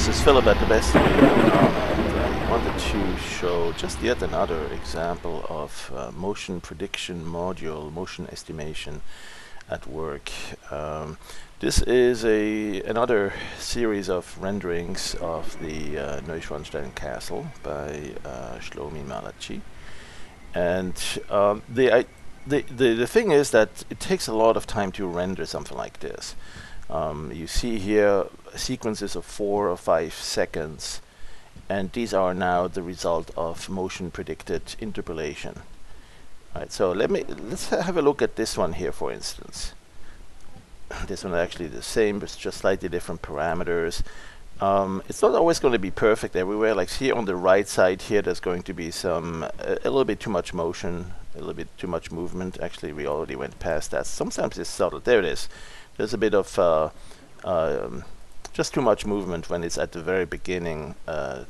this is Philip at the best. I wanted to show just yet another example of motion prediction module, motion estimation at work. This is another series of renderings of the Neuschwanstein castle by Shlomi Mallachi. And the thing is that it takes a lot of time to render something like this. You see here sequences of 4 or 5 seconds, and these are now the result of motion predicted interpolation. Right, so let's have a look at this one here, for instance. This one is actually the same, but it's just slightly different parameters. It's not always going to be perfect everywhere. Like here on the right side here, there's going to be a little bit too much motion, a little bit too much movement. Actually, we already went past that. Sometimes it's subtle. There it is. There's a bit of just too much movement when it's at the very beginning,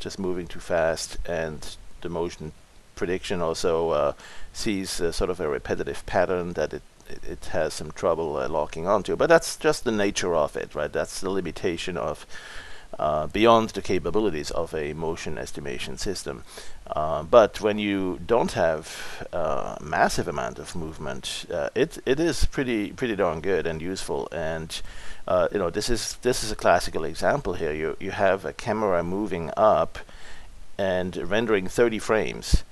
just moving too fast, and the motion prediction also sees sort of a repetitive pattern that it has some trouble locking onto. But that's just the nature of it, right? That's the limitation of beyond the capabilities of a motion estimation system. But when you don't have massive amount of movement, it is pretty darn good and useful. And you know, this is a classical example here. You have a camera moving up and rendering 30 frames,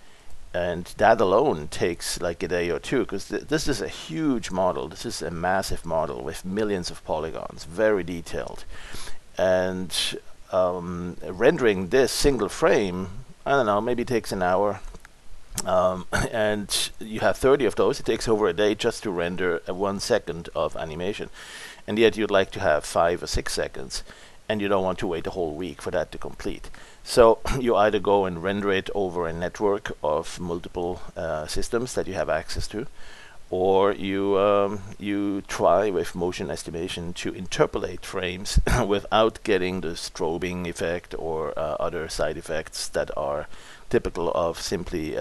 and that alone takes like a day or two, because this is a huge model. This is a massive model with millions of polygons, very detailed. And rendering this single frame, I don't know, maybe takes an hour. And you have 30 of those. It takes over a day just to render 1 second of animation. And yet you'd like to have 5 or 6 seconds, and you don't want to wait a whole week for that to complete. So you either go and render it over a network of multiple systems that you have access to, or you try with motion estimation to interpolate frames without getting the strobing effect or other side effects that are typical of simply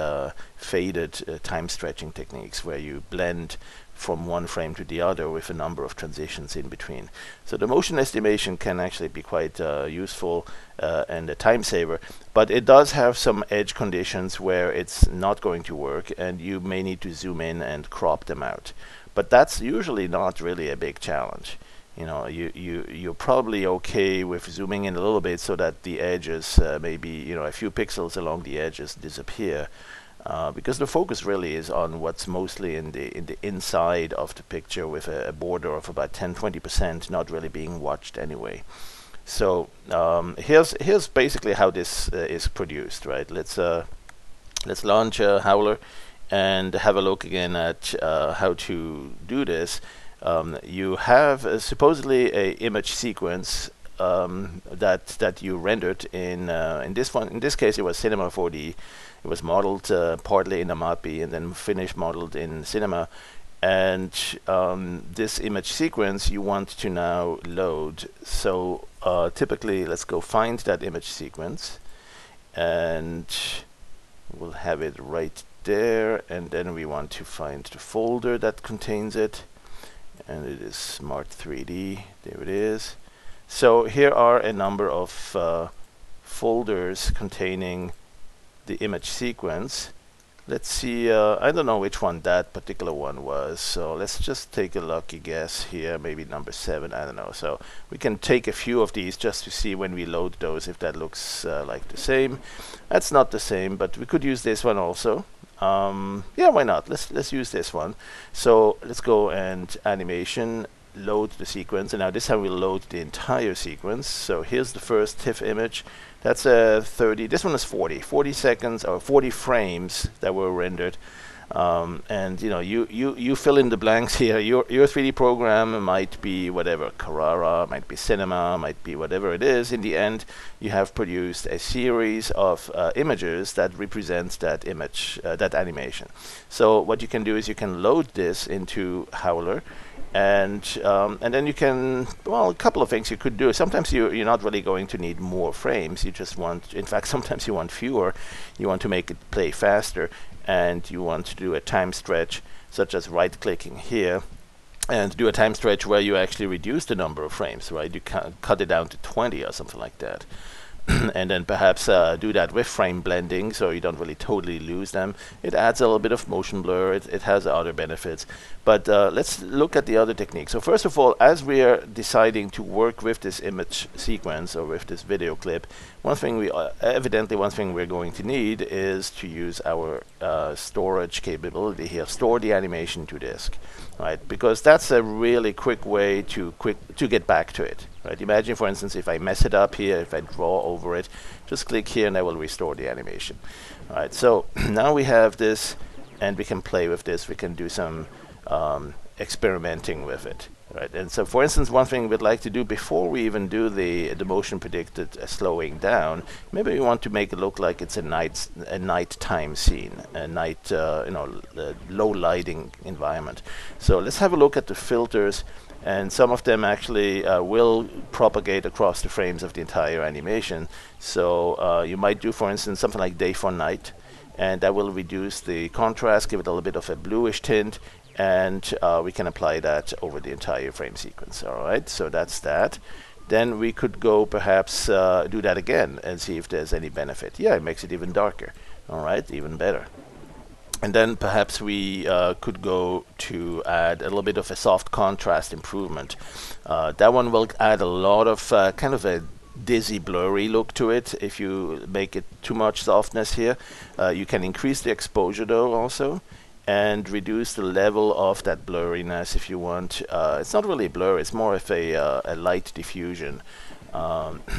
faded time stretching techniques, where you blend from one frame to the other with a number of transitions in between. So the motion estimation can actually be quite useful and a time saver, but it does have some edge conditions where it's not going to work, and you may need to zoom in and crop them out. But that's usually not really a big challenge. You know, you're probably okay with zooming in a little bit so that the edges, maybe, you know, a few pixels along the edges disappear. Because the focus really is on what's mostly in the inside of the picture, with a border of about 10–20% not really being watched anyway. So here's basically how this is produced, right? Let's launch Howler and have a look again at how to do this. You have supposedly a image sequence that you rendered in this case it was Cinema 4D. It was modeled partly in Amapi and then finished modeled in Cinema. And this image sequence you want to now load. So typically, let's go find that image sequence, and we'll have it right there. And then we want to find the folder that contains it, and it is Smart 3D. There it is. So here are a number of folders containing the image sequence. Let's see, I don't know which one that particular one was, so let's just take a lucky guess here, maybe number 7, I don't know. So we can take a few of these just to see when we load those if that looks like the same. That's not the same, but we could use this one also. Yeah, why not? Let's use this one. So let's go and animation, load the sequence, and now this time we'll load the entire sequence. So here's the first TIFF image. That's 30. This one is 40 seconds or 40 frames that were rendered. And you know, you fill in the blanks here. Your 3D program might be whatever, Carrara, might be Cinema, might be whatever it is. In the end, you have produced a series of images that represents that image, that animation. So what you can do is you can load this into Howler. And then you can, well, a couple of things you could do. Sometimes you're not really going to need more frames. You just want, in fact, sometimes you want fewer. You want to make it play faster, and you want to do a time stretch, such as right-clicking here and do a time stretch where you actually reduce the number of frames, right? You cut it down to 20 or something like that. And then perhaps do that with frame blending so you don't really totally lose them. It adds a little bit of motion blur. It has other benefits. But let's look at the other technique. So first of all, as we are deciding to work with this image sequence or with this video clip, one thing we're going to need is to use our storage capability here. Store the animation to disk, right? Because that's a really quick way to get back to it. Right. Imagine, for instance, if I mess it up here, if I draw over it, just click here and I will restore the animation. All right. So now we have this, and we can play with this. We can do some experimenting with it. Right. And so, for instance, one thing we'd like to do before we even do the motion predicted slowing down, maybe we want to make it look like it's a nighttime scene, a night, low lighting environment. So let's have a look at the filters. And some of them actually will propagate across the frames of the entire animation. So you might do, for instance, something like day for night, and that will reduce the contrast, give it a little bit of a bluish tint, and we can apply that over the entire frame sequence. All right, so that's that. Then we could go perhaps do that again and see if there's any benefit. Yeah, it makes it even darker. All right, even better. And then perhaps we could go to add a little bit of a soft contrast improvement. That one will add a lot of kind of a dizzy, blurry look to it. If you make it too much softness here, you can increase the exposure though also, and reduce the level of that blurriness if you want. It's not really blur, it's more of a light diffusion.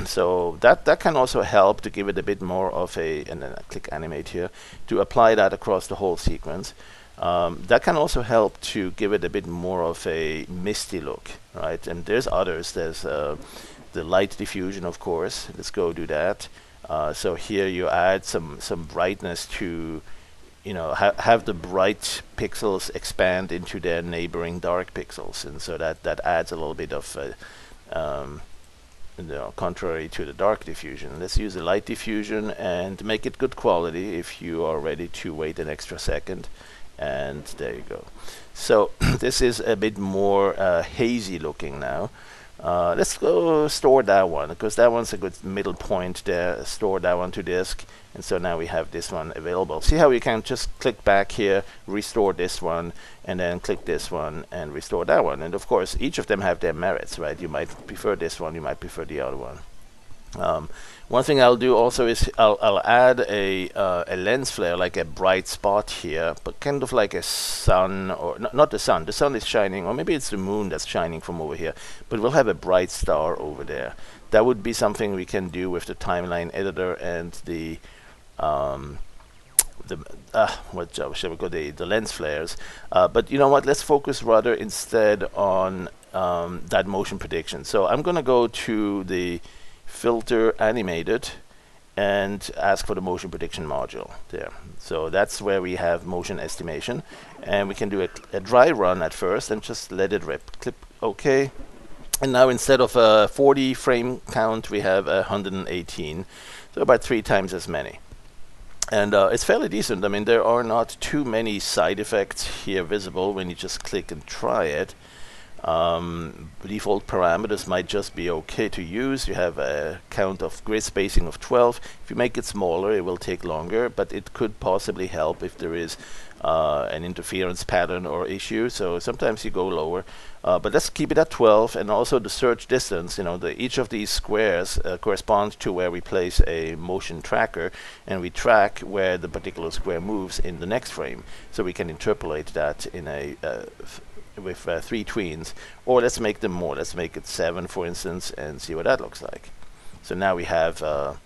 So that can also help to give it a bit more of a, and then I click animate here, to apply that across the whole sequence. That can also help to give it a bit more of a misty look, right? And there's others. There's the light diffusion, of course. Let's go do that. So here you add some brightness to, have the bright pixels expand into their neighboring dark pixels, and so that adds a little bit of contrary to the dark diffusion. Let's use the light diffusion and make it good quality if you are ready to wait an extra second. And there you go. So this is a bit more hazy looking now. Let's go store that one, because that one's a good middle point there. Store that one to disk. And so now we have this one available. See how we can just click back here, restore this one, and then click this one and restore that one. And of course, each of them have their merits, right? You might prefer this one, you might prefer the other one. One thing I'll do also is I'll add a lens flare, like a bright spot here, but kind of like a sun, or not the sun. The sun is shining, or maybe it's the moon that's shining from over here, but we'll have a bright star over there. That would be something we can do with the timeline editor and the shall we go, the lens flares. But you know what? Let's focus rather instead on that motion prediction. So I'm going to go to the filter animated and ask for the motion prediction module there. So that's where we have motion estimation, and we can do a dry run at first and just let it rip. Click OK. And now instead of a 40 frame count, we have 118, so about 3 times as many. And it's fairly decent. I mean, there are not too many side effects here visible when you just click and try it. Default parameters might just be okay to use. You have a count of grid spacing of 12. If you make it smaller, it will take longer, but it could possibly help if there is an interference pattern or issue. So sometimes you go lower, but let's keep it at 12. And also the search distance, each of these squares correspond to where we place a motion tracker, and we track where the particular square moves in the next frame. So we can interpolate that in a with 3 tweens, or let's make them more. Let's make it 7, for instance, and see what that looks like. So now we have a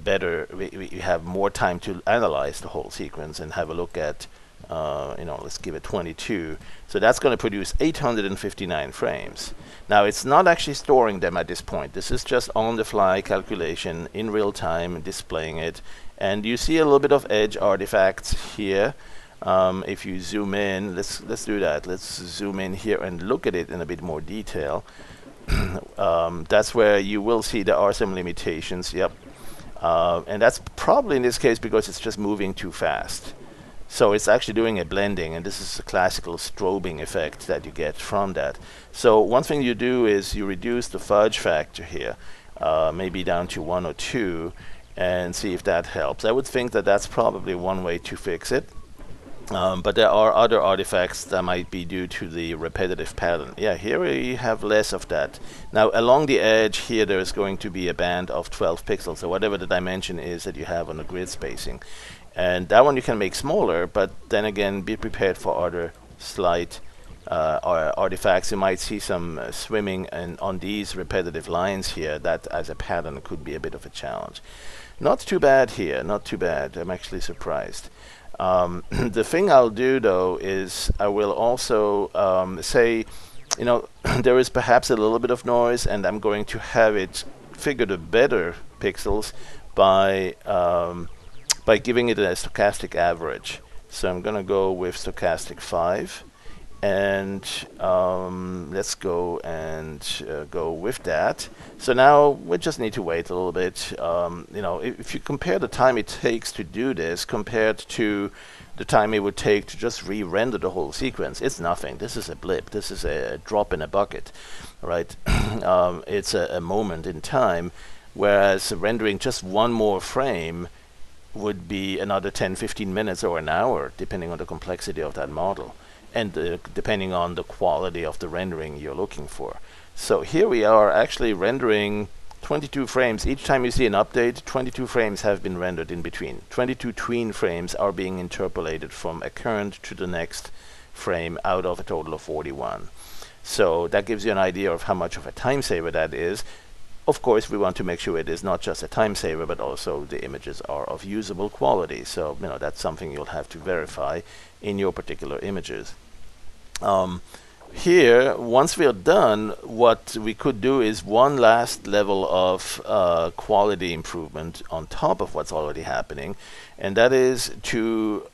better, we have more time to analyze the whole sequence and have a look at, let's give it 22. So that's going to produce 859 frames. Now it's not actually storing them at this point. This is just on-the-fly calculation in real time and displaying it. And you see a little bit of edge artifacts here. If you zoom in, let's do that. Let's zoom in here and look at it in a bit more detail. That's where you will see there are some limitations. Yep. And that's probably in this case because it's just moving too fast. So it's actually doing a blending, and this is a classical strobing effect that you get from that. So one thing you do is you reduce the fudge factor here, maybe down to 1 or 2, and see if that helps. I would think that that's probably one way to fix it. But there are other artifacts that might be due to the repetitive pattern. Yeah, here we have less of that. Now, along the edge here, there is going to be a band of 12 pixels, so whatever the dimension is that you have on the grid spacing. And that one you can make smaller, but then again, be prepared for other slight artifacts. You might see some swimming and on these repetitive lines here. That as a pattern could be a bit of a challenge. Not too bad here, not too bad. I'm actually surprised. The thing I'll do though is I will also say, you know, there is perhaps a little bit of noise, and I'm going to have it figure the better pixels by giving it a stochastic average. So I'm going to go with stochastic 5, and let's go and go with that. So now we just need to wait a little bit. You know, if you compare the time it takes to do this compared to the time it would take to just re-render the whole sequence, it's nothing. This is a blip. This is a drop in a bucket, right? It's a moment in time, whereas rendering just one more frame would be another 10-15 minutes or an hour, depending on the complexity of that model, and depending on the quality of the rendering you're looking for. So here we are actually rendering 22 frames. Each time you see an update, 22 frames have been rendered in between. 22 tween frames are being interpolated from a current to the next frame out of a total of 41. So that gives you an idea of how much of a time saver that is. Of course, we want to make sure it is not just a time saver, but also the images are of usable quality. So, you know, that's something you'll have to verify in your particular images. Here, once we are done, what we could do is one last level of quality improvement on top of what's already happening, and that is to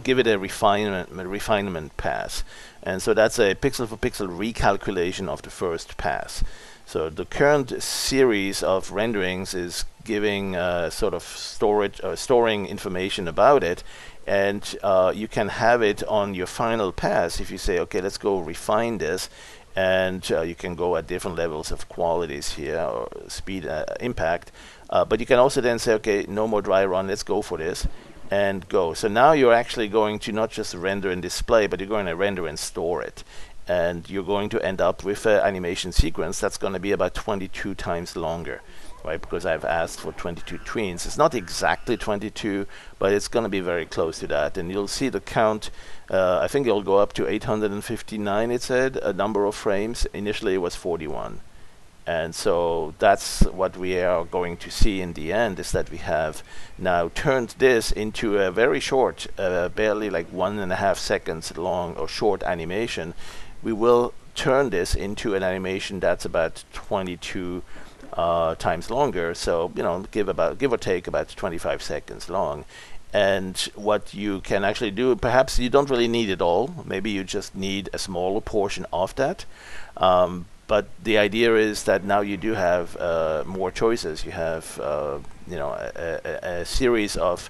give it a refinement pass. And so that's a pixel for pixel recalculation of the first pass. So the current series of renderings is giving sort of storing information about it, and you can have it on your final pass if you say, okay, let's go refine this, and you can go at different levels of qualities here, or speed, impact, but you can also then say, okay, no more dry run, let's go for this, and go. So now you're actually going to not just render and display, but you're going to render and store it. And you're going to end up with an animation sequence that's going to be about 22 times longer, right? Because I've asked for 22 tweens. It's not exactly 22, but it's going to be very close to that. And you'll see the count. I think it'll go up to 859, it said, a number of frames. Initially, it was 41. And so that's what we are going to see in the end, is that we have now turned this into a very short, barely like 1.5 seconds long or short animation. We will turn this into an animation that's about 22 times longer, so, you know, give or take about 25 seconds long. And what you can actually do, perhaps you don't really need it all, maybe you just need a smaller portion of that, but the idea is that now you do have more choices. You have you know, a series of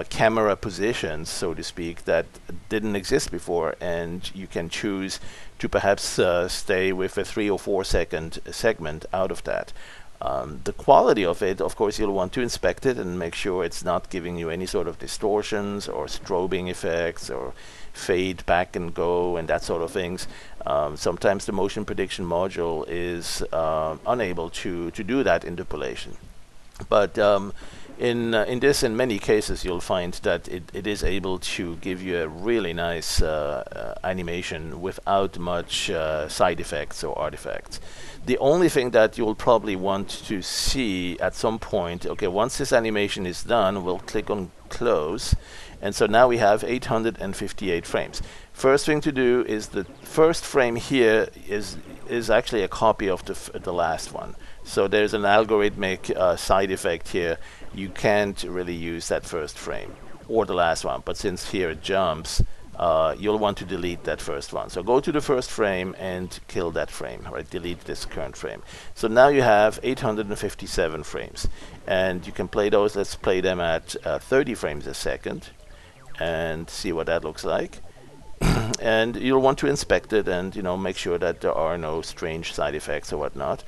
camera positions, so to speak, that didn't exist before, and you can choose to perhaps stay with a 3 or 4 second segment out of that. The quality of it, of course, you'll want to inspect it and make sure it's not giving you any sort of distortions or strobing effects or fade back and go and that sort of things. Sometimes the motion prediction module is unable to do that interpolation. But in this, in many cases, you'll find that it is able to give you a really nice animation without much side effects or artifacts. The only thing that you'll probably want to see at some point, okay, once this animation is done, we'll click on close, and so now we have 858 frames. First thing to do is the first frame here is actually a copy of the last one. So there's an algorithmic side effect here. You can't really use that first frame or the last one, but since here it jumps, you'll want to delete that first one. So go to the first frame and kill that frame, right? Delete this current frame. So now you have 857 frames, and you can play those. Let's play them at 30 frames a second. and see what that looks like. And you'll want to inspect it and make sure that there are no strange side effects or whatnot.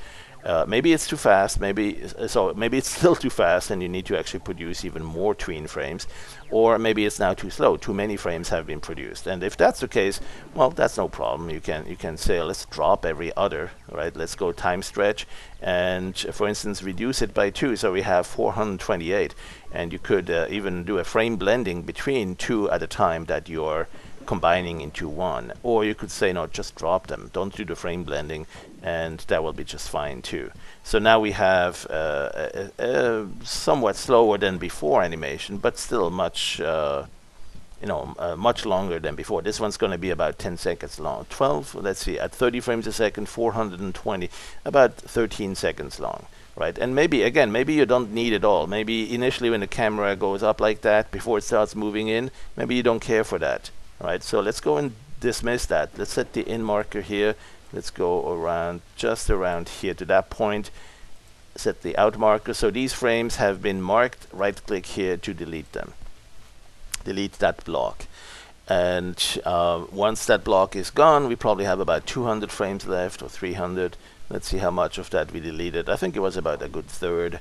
Maybe it's too fast, maybe it's still too fast and you need to actually produce even more tween frames, or maybe it's now too slow, too many frames have been produced. And if that's the case, well, that's no problem. You can say, let's drop every other, right? Let's go time stretch and for instance reduce it by 2, so we have 428, and you could even do a frame blending between 2 at a time that you're combining into 1, or you could say no, just drop them, don't do the frame blending, and that will be just fine too. So now we have somewhat slower than before animation, but still much much longer than before. This one's going to be about 10 seconds long. 12, let's see, at 30 frames a second, 420, about 13 seconds long. Right, and maybe you don't need it all. Maybe initially when the camera goes up like that, before it starts moving in, maybe you don't care for that. Right, so let's go and dismiss that. Let's set the in marker here. Let's go around, just around here to that point. Set the out marker. So these frames have been marked. Right click here to delete them. Delete that block. And once that block is gone, we probably have about 200 frames left, or 300. Let's see how much of that we deleted. I think it was about a good third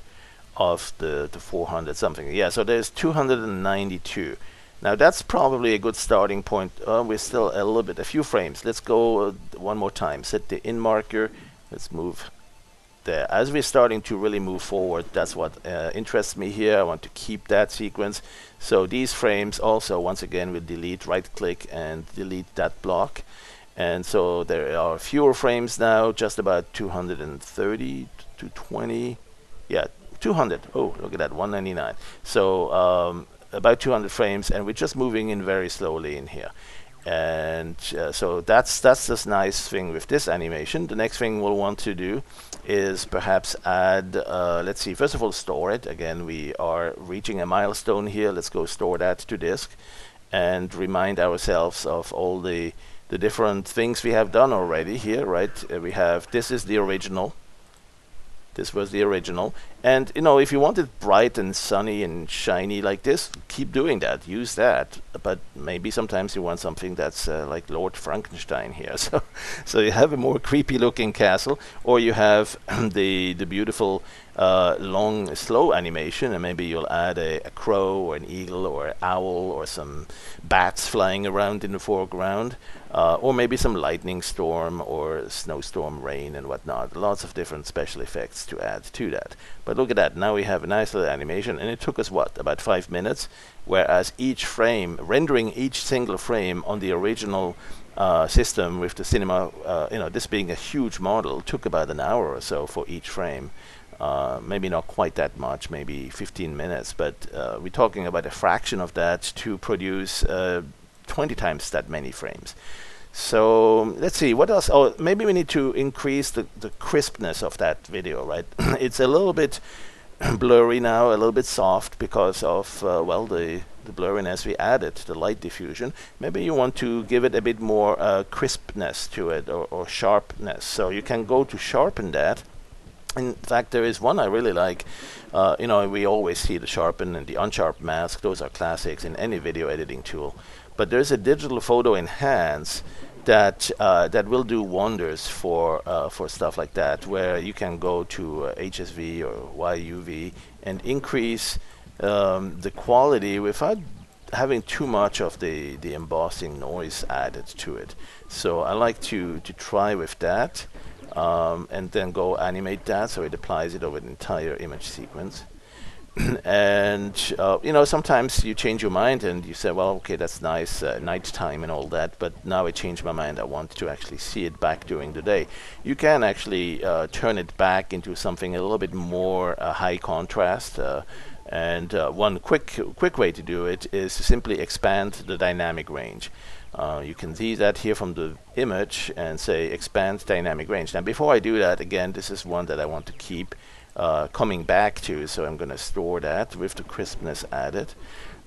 of the 400 something. Yeah, so there's 292. Now that's probably a good starting point. We're still a few frames. Let's go one more time. Set the in marker. Let's move there. As we're starting to really move forward, that's what interests me here. I want to keep that sequence. So these frames also, once again, we'll delete, right click and delete that block. And so there are fewer frames now, just about 230, 220. Yeah, 200. Oh, look at that, 199. So about 200 frames, and we're just moving in very slowly in here. And so that's this nice thing with this animation. The next thing we'll want to do is perhaps add, let's see, first of all, store it. Again, we are reaching a milestone here. Let's go store that to disk and remind ourselves of all the different things we have done already here, right? We have, this is the original. This was the original. And if you want it bright and sunny and shiny like this, keep doing that, use that. But maybe sometimes you want something that's like Lord Frankenstein here. So you have a more creepy looking castle, or you have the beautiful long slow animation, and maybe you'll add a crow or an eagle or an owl or some bats flying around in the foreground, or maybe some lightning storm or snowstorm rain and whatnot. Lots of different special effects to add to that. But look at that, now we have a nice little animation, and it took us what, about 5 minutes, whereas each frame, rendering each single frame on the original system with the cinema, this being a huge model, took about an hour or so for each frame. Maybe not quite that much, maybe 15 minutes, but we're talking about a fraction of that to produce 20 times that many frames. So let's see, what else? Oh, maybe we need to increase the crispness of that video, right? It's a little bit blurry now, a little bit soft because of, well, the blurriness we added, the light diffusion. Maybe you want to give it a bit more crispness to it, or sharpness. So you can go to sharpen that. In fact, there is one I really like. We always see the sharpen and the unsharp mask. Those are classics in any video editing tool. But there's a digital photo enhance that will do wonders for stuff like that, where you can go to HSV or YUV and increase the quality without having too much of the embossing noise added to it. So I like to try with that. And then go animate that so it applies it over the entire image sequence. And sometimes you change your mind and you say, well, okay, that's nice, nighttime and all that, but now I changed my mind, I want to actually see it back during the day. You can actually turn it back into something a little bit more high contrast, and one quick way to do it is to simply expand the dynamic range. You can see that here from the image and say expand dynamic range. Now before I do that, again, this is one that I want to keep coming back to, so I'm going to store that with the crispness added.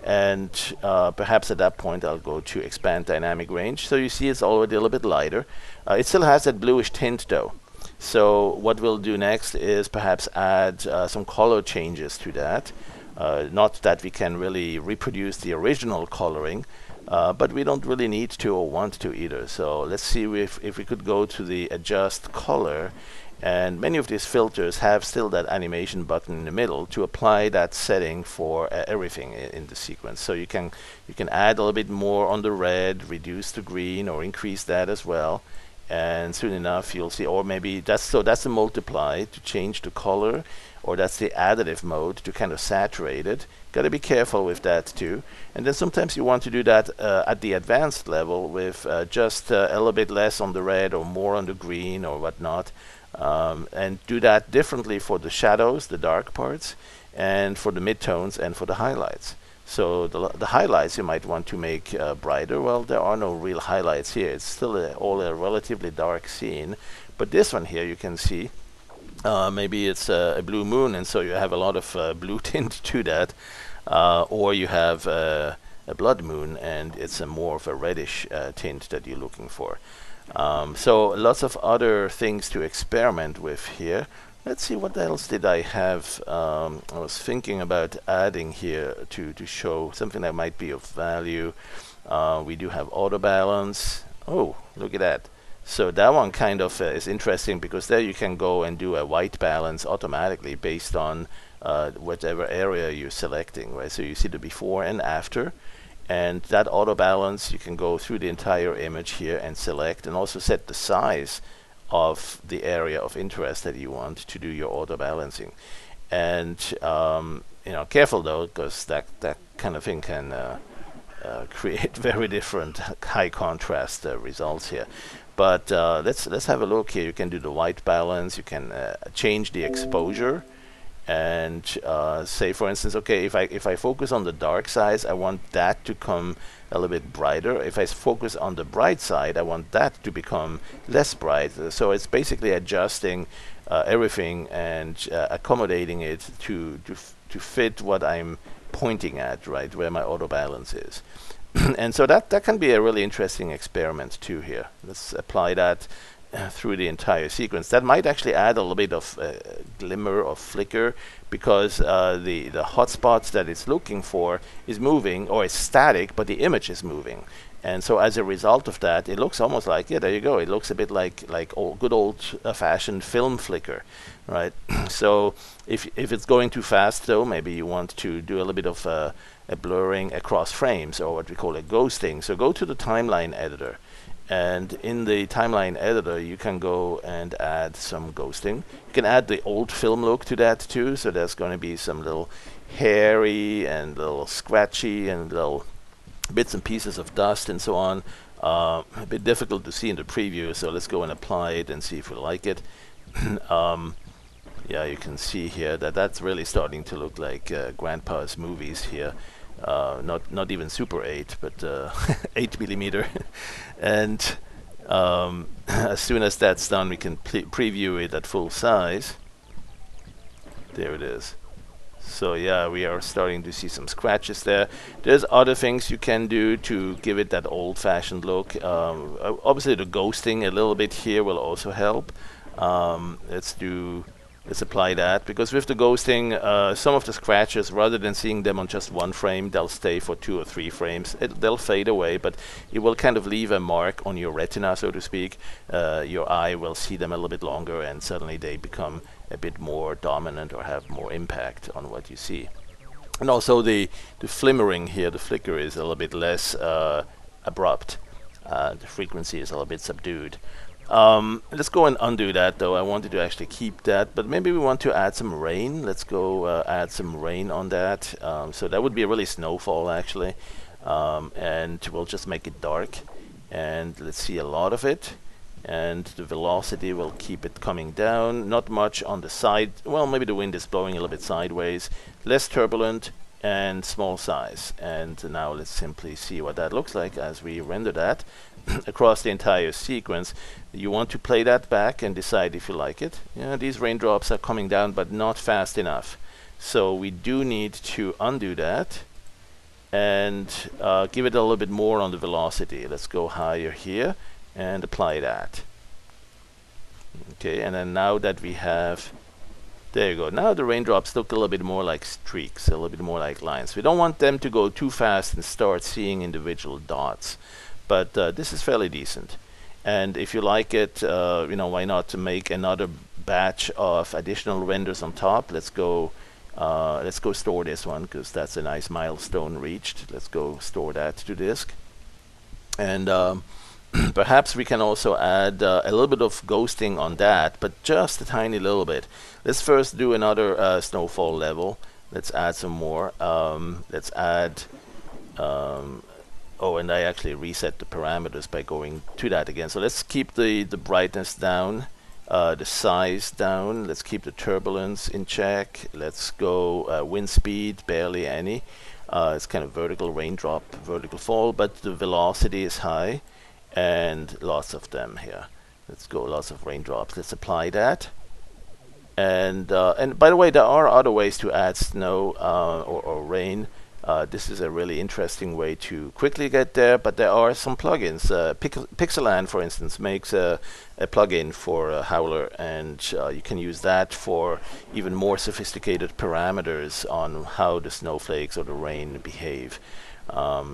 And perhaps at that point I'll go to expand dynamic range. So you see it's already a little bit lighter. It still has that bluish tint though. So what we'll do next is perhaps add some color changes to that. Not that we can really reproduce the original coloring, but we don't really need to or want to either. So let's see if we could go to the adjust color, and many of these filters have still that animation button in the middle to apply that setting for everything in the sequence. So you can add a little bit more on the red, reduce the green, or increase that as well. And soon enough you'll see, or maybe that's the multiply to change the color, or that's the additive mode to kind of saturate it. Got to be careful with that too. And then sometimes you want to do that at the advanced level with just a little bit less on the red or more on the green or whatnot, and do that differently for the shadows, the dark parts, and for the midtones and for the highlights. So the highlights you might want to make brighter. Well, there are no real highlights here. It's still all a relatively dark scene. But this one here, you can see, maybe it's a blue moon, and so you have a lot of blue tint to that. Or you have a blood moon, and it's more of a reddish tint that you're looking for. So lots of other things to experiment with here. Let's see, what else did I have? I was thinking about adding here to show something that might be of value. We do have auto balance. Oh, look at that. So that one kind of is interesting, because there you can go and do a white balance automatically based on whatever area you're selecting, right? So you see the before and after. And that auto balance, you can go through the entire image here and select, and also set the size of the area of interest that you want to do your auto balancing. And careful though, because that kind of thing can create very different high contrast results here. But let's have a look here. You can do the white balance. You can change the exposure, and say, for instance, okay, if I focus on the dark side, I want that to come a little bit brighter. If I focus on the bright side, I want that to become less bright. So it's basically adjusting everything and accommodating it to fit what I'm pointing at, right, where my auto balance is. And so that can be a really interesting experiment too here. Let's apply that through the entire sequence. That might actually add a little bit of glimmer or flicker, because the hotspots that it's looking for is moving, or it's static, but the image is moving. And so as a result of that, it looks almost like, yeah, there you go. It looks a bit like good old-fashioned film flicker, right? So if it's going too fast, though, maybe you want to do a little bit of a blurring across frames, or what we call a ghosting. So go to the timeline editor. And in the timeline editor, you can go and add some ghosting. You can add the old film look to that too. So there's going to be some little hairy and little scratchy and little bits and pieces of dust and so on. A bit difficult to see in the preview, so let's go and apply it and see if we like it. Yeah, you can see here that that's really starting to look like Grandpa's movies here. Not even Super 8, but 8mm. And as soon as that's done, we can preview it at full size. There it is. So yeah, we are starting to see some scratches there. There's other things you can do to give it that old-fashioned look. Obviously the ghosting a little bit here will also help. Let's apply that, because with the ghosting, some of the scratches, rather than seeing them on just one frame, they'll stay for 2 or 3 frames. They'll fade away, but it will kind of leave a mark on your retina, so to speak. Your eye will see them a little bit longer, and suddenly they become a bit more dominant or have more impact on what you see. And also the flimmering here, the flicker, is a little bit less abrupt. The frequency is a little bit subdued. Let's go and undo that, though. I wanted to actually keep that, but maybe we want to add some rain. Let's go add some rain on that. So that would be a really snowfall, actually. And we'll just make it dark. And let's see a lot of it. And the velocity will keep it coming down. Not much on the side. Well, maybe the wind is blowing a little bit sideways. Less turbulent and small size. And now let's simply see what that looks like as we render that across the entire sequence. You want to play that back and decide if you like it. Yeah, these raindrops are coming down, but not fast enough. So we do need to undo that and give it a little bit more on the velocity. Let's go higher here and apply that. Okay, and then now that we have There you go. Now the raindrops look a little bit more like streaks, a little bit more like lines. We don't want them to go too fast and start seeing individual dots, but this is fairly decent. And if you like it, why not to make another batch of additional renders on top? Let's go store this one because that's a nice milestone reached. Let's go store that to disk. And perhaps we can also add a little bit of ghosting on that, but just a tiny little bit. Let's first do another snowfall level. Let's add some more. Let's add... oh, and I actually reset the parameters by going to that again. So let's keep the brightness down, the size down. Let's keep the turbulence in check. Let's go wind speed, barely any. It's kind of vertical raindrop, vertical fall, but the velocity is high. And lots of them here. Let's go, lots of raindrops. Let's apply that. And by the way, there are other ways to add snow or rain. This is a really interesting way to quickly get there, but there are some plugins. Pixeland, for instance, makes a plugin for Howler, and you can use that for even more sophisticated parameters on how the snowflakes or the rain behave.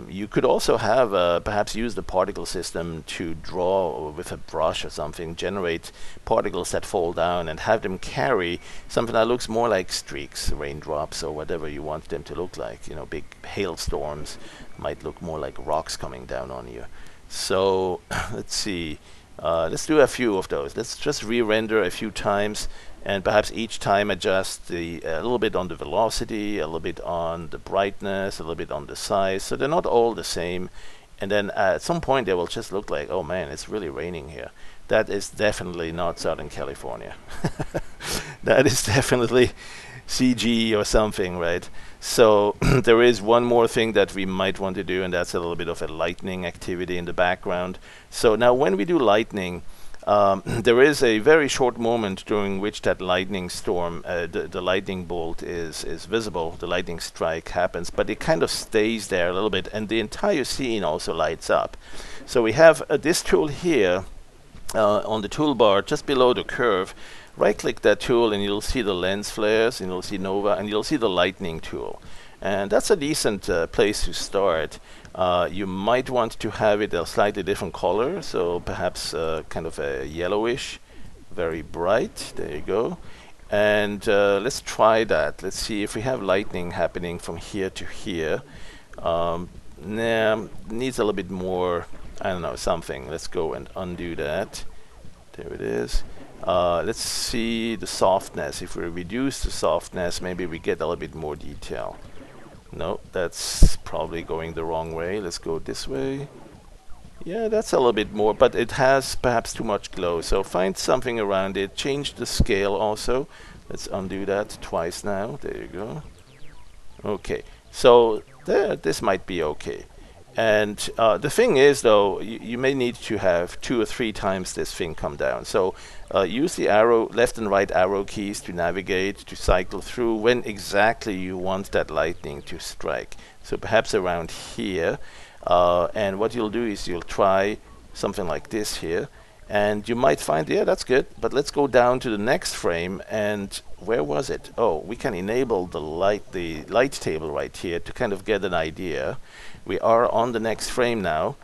You could also have perhaps use the particle system to draw with a brush or something, generate particles that fall down and have them carry something that looks more like streaks, raindrops, or whatever you want them to look like. You know, big hailstorms might look more like rocks coming down on you. So let's see. Let's do a few of those. Let's just re-render a few times, and perhaps each time adjust a little bit on the velocity, a little bit on the brightness, a little bit on the size, so they're not all the same. And then at some point they will just look like, oh man, it's really raining here. That is definitely not Southern California. That is definitely CG or something, right? So there is one more thing that we might want to do, and that's a little bit of a lightning activity in the background. So now when we do lightning, there is a very short moment during which that lightning storm, the lightning bolt is visible, the lightning strike happens, but it kind of stays there a little bit, and the entire scene also lights up. So we have this tool here on the toolbar just below the curve. Right-click that tool and you'll see the lens flares, and you'll see Nova, and you'll see the lightning tool. And that's a decent place to start. You might want to have it a slightly different color, so perhaps kind of a yellowish, very bright. There you go. And let's try that. Let's see if we have lightning happening from here to here. Nah, needs a little bit more, I don't know, something. Let's go and undo that. There it is. Let's see the softness. If we reduce the softness, maybe we get a little bit more detail. No, that's probably going the wrong way. Let's go this way. Yeah, that's a little bit more, but it has perhaps too much glow. So find something around it. Change the scale also. Let's undo that twice now. There you go. Okay, so there, this might be okay. And the thing is, though, you may need to have 2 or 3 times this thing come down. So use the arrow, left and right arrow keys to navigate, to cycle through when exactly you want that lightning to strike. So perhaps around here. And what you'll do is you'll try something like this here. And you might find, yeah, that's good. But let's go down to the next frame. And where was it? Oh, we can enable the light table right here to kind of get an idea. We are on the next frame now.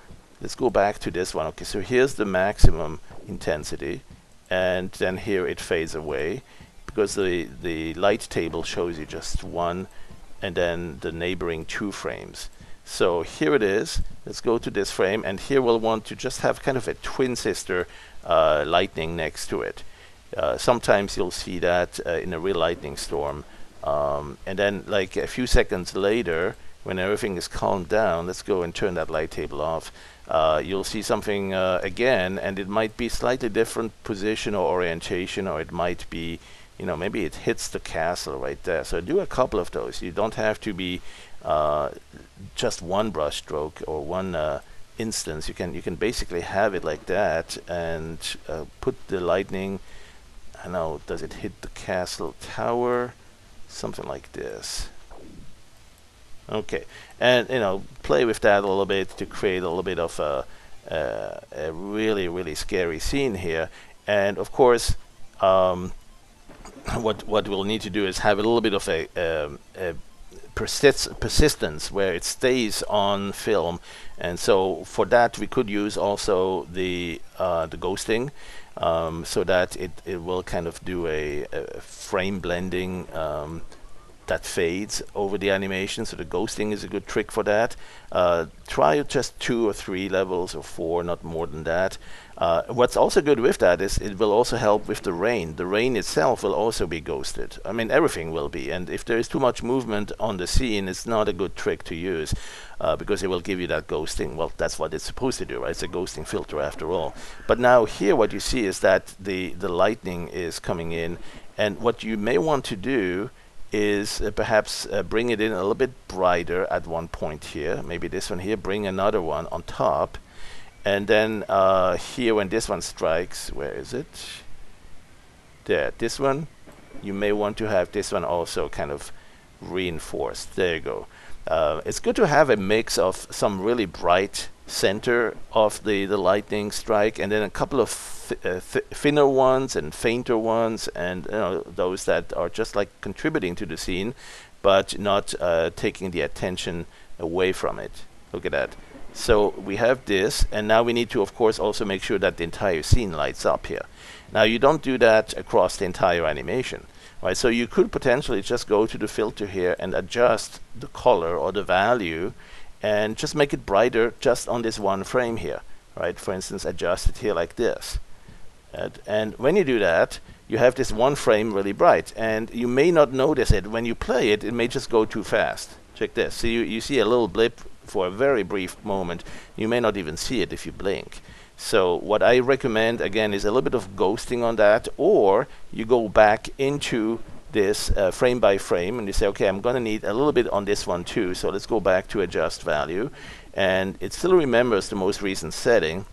Let's go back to this one. Okay, so here's the maximum intensity, and then here it fades away because the light table shows you just one and then the neighboring 2 frames. So here it is. Let's go to this frame, and here we'll want to just have kind of a twin sister lightning next to it. Sometimes you'll see that in a real lightning storm, and then like a few seconds later, when everything is calmed down, let's go and turn that light table off. You'll see something again, and it might be slightly different position or orientation, or it might be, you know, maybe it hits the castle right there. So do a couple of those. You don't have to be just one brush stroke or one instance. You can basically have it like that and put the lightning. I know, does it hit the castle tower? Something like this. Okay, and you know, play with that a little bit to create a little bit of a really scary scene here. And of course, what we'll need to do is have a little bit of a persistence where it stays on film, and so for that we could use also the ghosting, so that it will kind of do a frame blending that fades over the animation. So the ghosting is a good trick for that. Try just 2 or 3 levels or 4, not more than that. What's also good with that is it will also help with the rain. The rain itself will also be ghosted. I mean, everything will be. And if there is too much movement on the scene, it's not a good trick to use, because it will give you that ghosting. Well, that's what it's supposed to do, right? It's a ghosting filter after all. But now here what you see is that the lightning is coming in. And what you may want to do is perhaps bring it in a little bit brighter at one point here. Maybe this one here, bring another one on top. And then here when this one strikes, where is it? There, this one, you may want to have this one also kind of reinforced. There you go. It's good to have a mix of some really bright center of the lightning strike, and then a couple of thinner ones and fainter ones, and those that are just like contributing to the scene, but not taking the attention away from it. Look at that. So we have this, and now we need to, of course, also make sure that the entire scene lights up here. Now you don't do that across the entire animation, right? So you could potentially just go to the filter here and adjust the color or the value and just make it brighter just on this one frame here, right? For instance, adjust it here like this. And when you do that, you have this one frame really bright, and you may not notice it. When you play it, it may just go too fast. Check this. So you see a little blip for a very brief moment. You may not even see it if you blink. So what I recommend, again, is a little bit of ghosting on that, or you go back into this frame by frame and you say, okay, I'm going to need a little bit on this one too, so let's go back to adjust value, and it still remembers the most recent setting.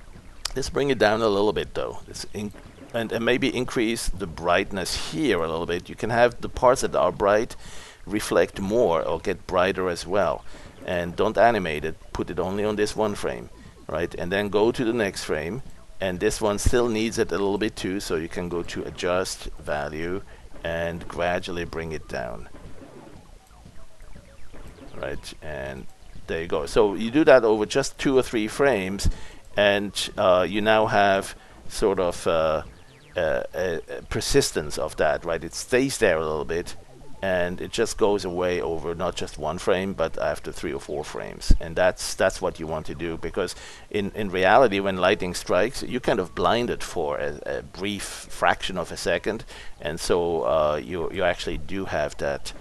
Let's bring it down a little bit though, and maybe increase the brightness here a little bit. You can have the parts that are bright reflect more or get brighter as well, and don't animate it, put it only on this one frame, right? And then go to the next frame, and this one still needs it a little bit too, so you can go to adjust value and gradually bring it down, right? And there you go. So you do that over just 2 or 3 frames, and you now have sort of a persistence of that, right? It stays there a little bit, and it just goes away over not just 1 frame, but after 3 or 4 frames. And that's what you want to do, because in reality, when lightning strikes, you're kind of blinded for a brief fraction of a second, and so you actually do have that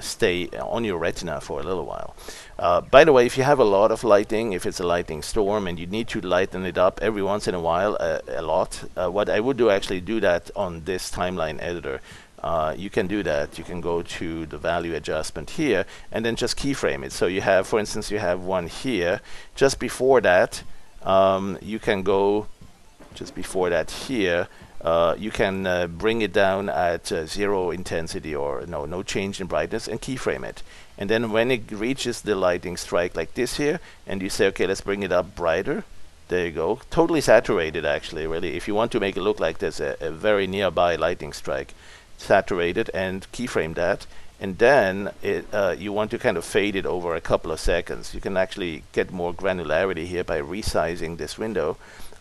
stay on your retina for a little while. By the way, if you have a lot of lighting, if it's a lightning storm and you need to lighten it up every once in a while, a lot, what I would do, actually do that on this timeline editor. You can do that. You can go to the value adjustment here and then just keyframe it. So you have, for instance, you have one here. Just before that, you can go just before that here. You can bring it down at 0 intensity or no change in brightness, and keyframe it. And then when it reaches the lightning strike like this here, and you say, okay, let's bring it up brighter. There you go. Totally saturated, actually, really. If you want to make it look like there's a very nearby lightning strike, saturate it and keyframe that. And then you want to kind of fade it over a couple of seconds. You can actually get more granularity here by resizing this window.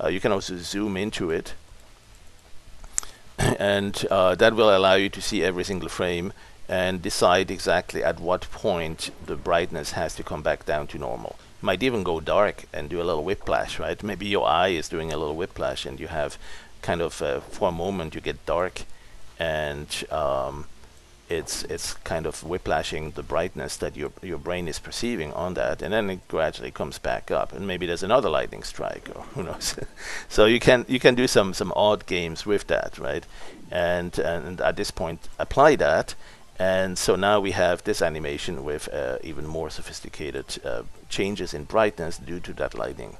You can also zoom into it, and that will allow you to see every single frame and decide exactly at what point the brightness has to come back down to normal. You might even go dark and do a little whiplash, right? Maybe your eye is doing a little whiplash, and you have kind of for a moment you get dark, and it's kind of whiplashing the brightness that your brain is perceiving on that, and then it gradually comes back up, and maybe there's another lightning strike, or who knows. So you can do some odd games with that, right? And at this point apply that, and so now we have this animation with even more sophisticated changes in brightness due to that lightning.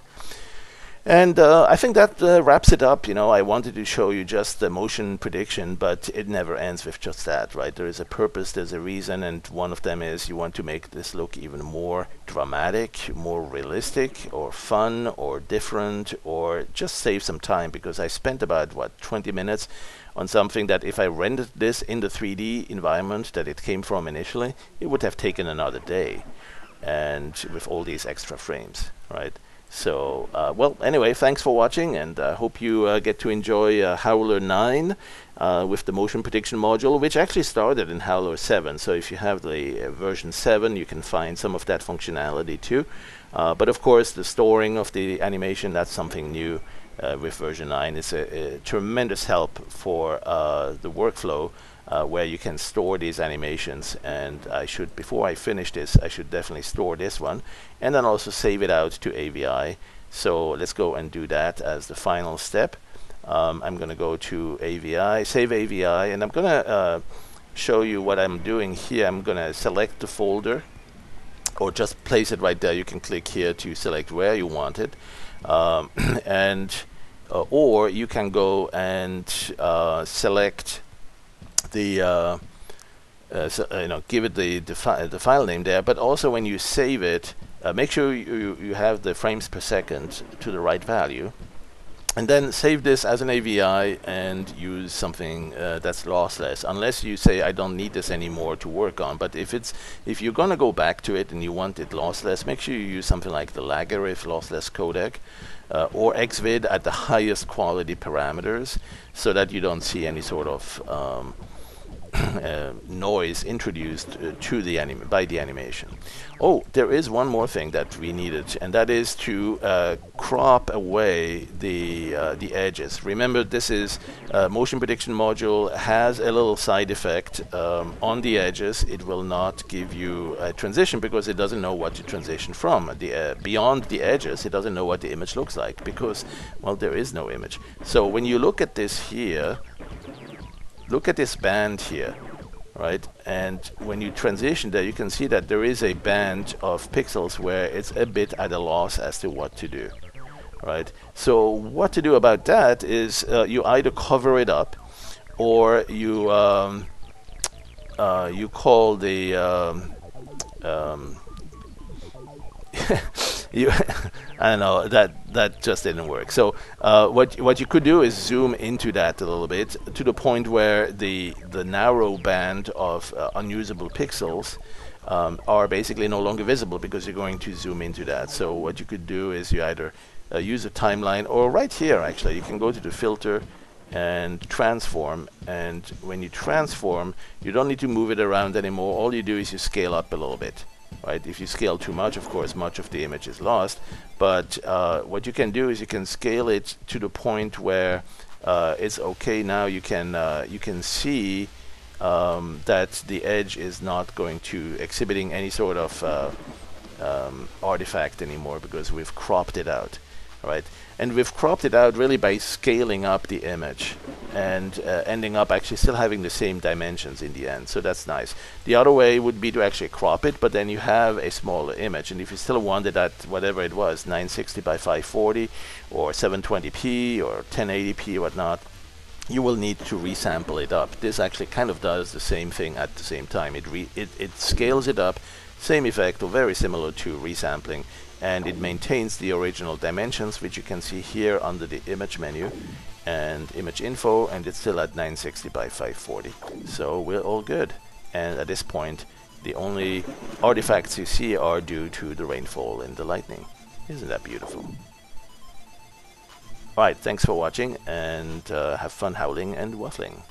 And I think that wraps it up. I wanted to show you just the motion prediction, but it never ends with just that, right? There is a purpose, there's a reason, and one of them is you want to make this look even more dramatic, more realistic, or fun, or different, or just save some time, because I spent about, 20 minutes on something that if I rendered this in the 3D environment that it came from initially, it would have taken another day, and with all these extra frames, right? So, well, anyway, thanks for watching, and I hope you get to enjoy Howler 9 with the motion prediction module, which actually started in Howler 7. So if you have the version 7, you can find some of that functionality too. But of course, the storing of the animation, that's something new with version 9. It's a tremendous help for the workflow where you can store these animations, and before I finish this, I should definitely store this one and then also save it out to AVI. So let's go and do that as the final step. I'm going to go to AVI, save AVI, and I'm going to show you what I'm doing here. I'm going to select the folder, or just place it right there. You can click here to select where you want it, or you can go and select the give it the file name there. But also when you save it, make sure you have the frames per second to the right value, and then save this as an AVI and use something that's lossless, unless you say I don't need this anymore to work on. But if you're gonna go back to it and you want it lossless, make sure you use something like the Lagerif lossless codec or XVID at the highest quality parameters, so that you don't see any sort of noise introduced by the animation. Oh, there is one more thing that we needed, and that is to crop away the edges. Remember, this is motion prediction module has a little side effect on the edges. It will not give you a transition because it doesn't know what to transition from. Beyond the edges, it doesn't know what the image looks like because, well, there is no image. So when you look at this here, look at this band here, right? And when you transition there, you can see that there is a band of pixels where it's a bit at a loss as to what to do, right? So what to do about that is you either cover it up, or you you call the I don't know, that just didn't work. So what you could do is zoom into that a little bit to the point where the narrow band of unusable pixels are basically no longer visible, because you're going to zoom into that. So what you could do is you either use a timeline, or right here actually you can go to the filter and transform, and when you transform, you don't need to move it around anymore. All you do is you scale up a little bit. Right? If you scale too much, of course, much of the image is lost. But what you can do is you can scale it to the point where it's okay. Now you can see that the edge is not going to exhibiting any sort of artifact anymore, because we've cropped it out. Right? And we've cropped it out really by scaling up the image and ending up actually still having the same dimensions in the end. So that's nice. The other way would be to actually crop it, but then you have a smaller image. And if you still want it at whatever it was, 960 by 540 or 720p or 1080p or whatnot, you will need to resample it up. This actually kind of does the same thing at the same time. It scales it up, same effect, or very similar to resampling. And it maintains the original dimensions, which you can see here under the image menu and image info, and it's still at 960 by 540. So we're all good. And at this point, the only artifacts you see are due to the rainfall and the lightning. Isn't that beautiful? Alright, thanks for watching, and have fun howling and waffling.